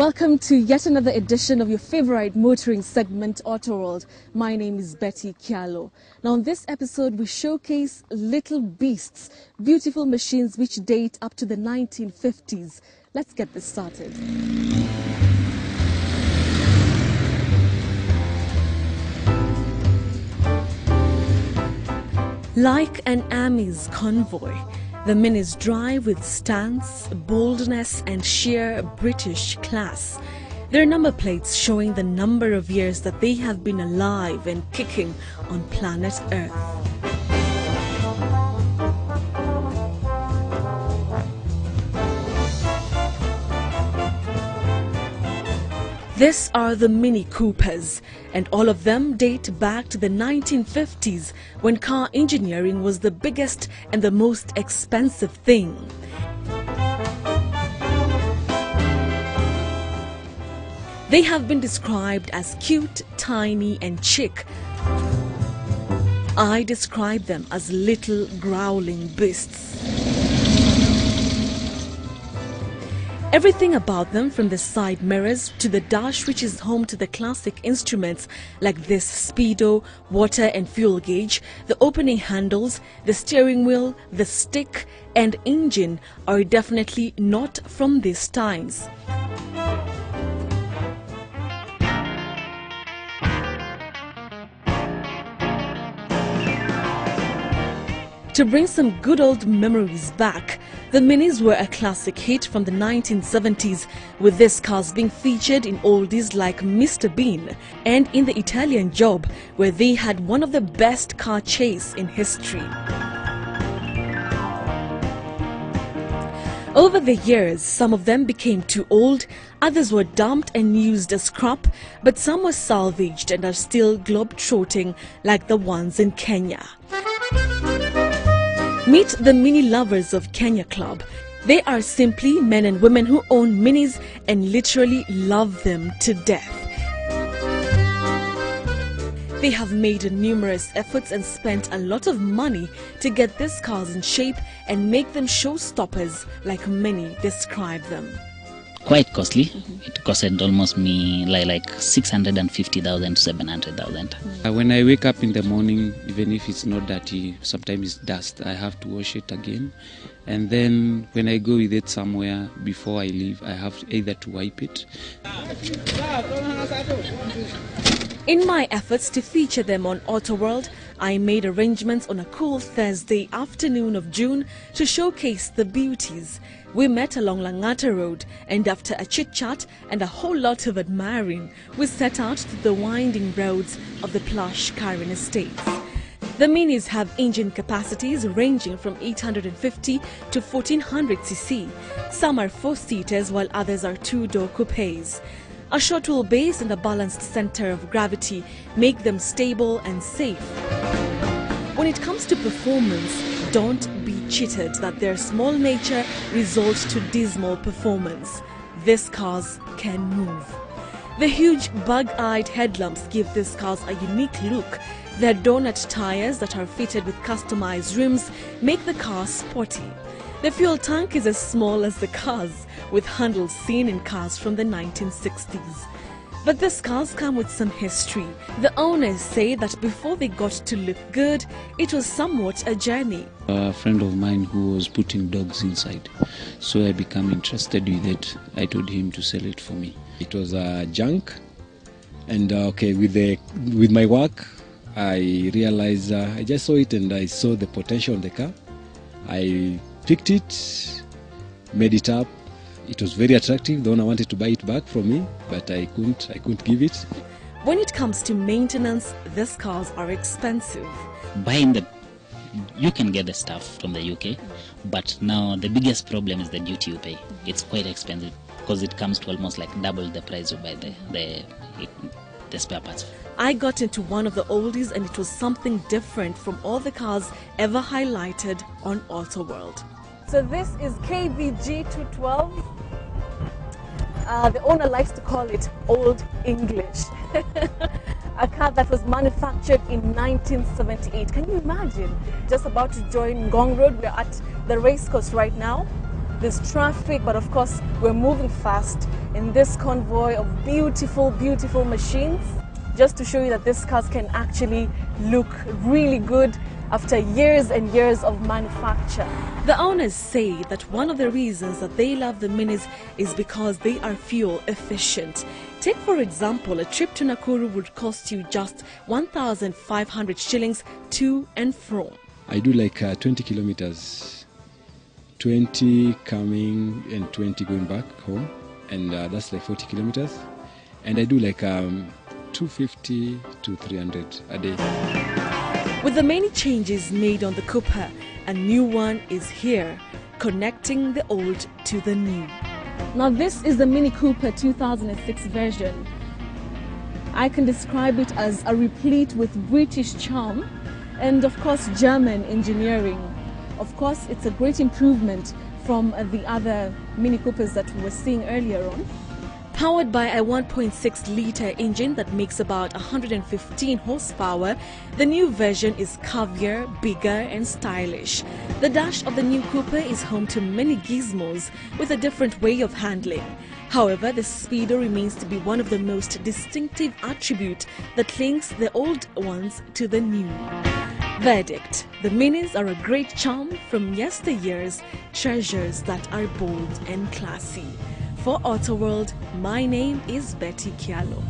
Welcome to yet another edition of your favorite motoring segment, Auto World. My name is Betty Kialo. Now, in this episode, we showcase little beasts, beautiful machines which date up to the 1950s. Let's get this started. Like an army's convoy, the Minis drive with stance, boldness and sheer British class. Their number plates showing the number of years that they have been alive and kicking on planet Earth. These are the Mini Coopers, and all of them date back to the 1950s when car engineering was the biggest and the most expensive thing. They have been described as cute, tiny and chic. I describe them as little growling beasts. Everything about them, from the side mirrors to the dash, which is home to the classic instruments like this speedo, water and fuel gauge, the opening handles, the steering wheel, the stick and engine, are definitely not from these times. To bring some good old memories back, the Minis were a classic hit from the 1970s, with these cars being featured in oldies like Mr. Bean and in The Italian Job, where they had one of the best car chase in history. Over the years, some of them became too old, others were dumped and used as scrap, but some were salvaged and are still globe-trotting like the ones in Kenya. Meet the Mini Lovers of Kenya Club. They are simply men and women who own Minis and literally love them to death. They have made numerous efforts and spent a lot of money to get these cars in shape and make them showstoppers, like many describe them. Quite costly. It costed almost me like 650,000 to 700,000. When I wake up in the morning, even if it's not dirty, sometimes it's dust, I have to wash it again. And then when I go with it somewhere, before I leave, I have either to wipe it. In my efforts to feature them on Auto World, I made arrangements on a cool Thursday afternoon of June to showcase the beauties. We met along Langata Road, and after a chit-chat and a whole lot of admiring, we set out to the winding roads of the plush Karen Estates. The Minis have engine capacities ranging from 850 to 1400 cc. Some are four-seaters while others are two-door coupes. A short wheelbase and a balanced center of gravity make them stable and safe. When it comes to performance, don't be cheated that their small nature results to dismal performance. These cars can move. The huge bug-eyed headlamps give these cars a unique look. Their donut tires that are fitted with customized rims make the car sporty. The fuel tank is as small as the cars, with handles seen in cars from the 1960s. But these cars come with some history. The owners say that before they got to look good, it was somewhat a journey. A friend of mine who was putting dogs inside, so I became interested with it. I told him to sell it for me. It was junk, and with my work, I realized I just saw it and I saw the potential of the car. I picked it, made it up. It was very attractive. The owner wanted to buy it back from me, but I couldn't give it. When it comes to maintenance, these cars are expensive. You can get the stuff from the UK, but now the biggest problem is the duty you pay. It's quite expensive because it comes to almost like double the price you buy the spare parts. I got into one of the oldies and it was something different from all the cars ever highlighted on Auto World. So this is KVG 212. The owner likes to call it Old English. A car that was manufactured in 1978. Can you imagine? Just about to join Ngong Road. We're at the racecourse right now. there's traffic, but of course we're moving fast in this convoy of beautiful, beautiful machines, just to show you that these cars can actually look really good after years and years of manufacture. The owners say that one of the reasons that they love the Minis is because they are fuel efficient. Take for example, a trip to Nakuru would cost you just 1,500 shillings to and from. I do like 20 kilometers, 20 coming and 20 going back home, and that's like 40 kilometers. And I do like 250 to 300 a day. With the many changes made on the Cooper, a new one is here, connecting the old to the new. Now this is the Mini Cooper 2006 version. I can describe it as a replete with British charm and of course German engineering. Of course it's a great improvement from the other Mini Coopers that we were seeing earlier on. Powered by a 1.6-litre engine that makes about 115 horsepower, the new version is curvier, bigger and stylish. The dash of the new Cooper is home to many gizmos with a different way of handling. However, the Speedo remains to be one of the most distinctive attributes that links the old ones to the new. Verdict: the Minis are a great charm from yesteryear's treasures that are bold and classy. For Autoworld, my name is Betty Kialo.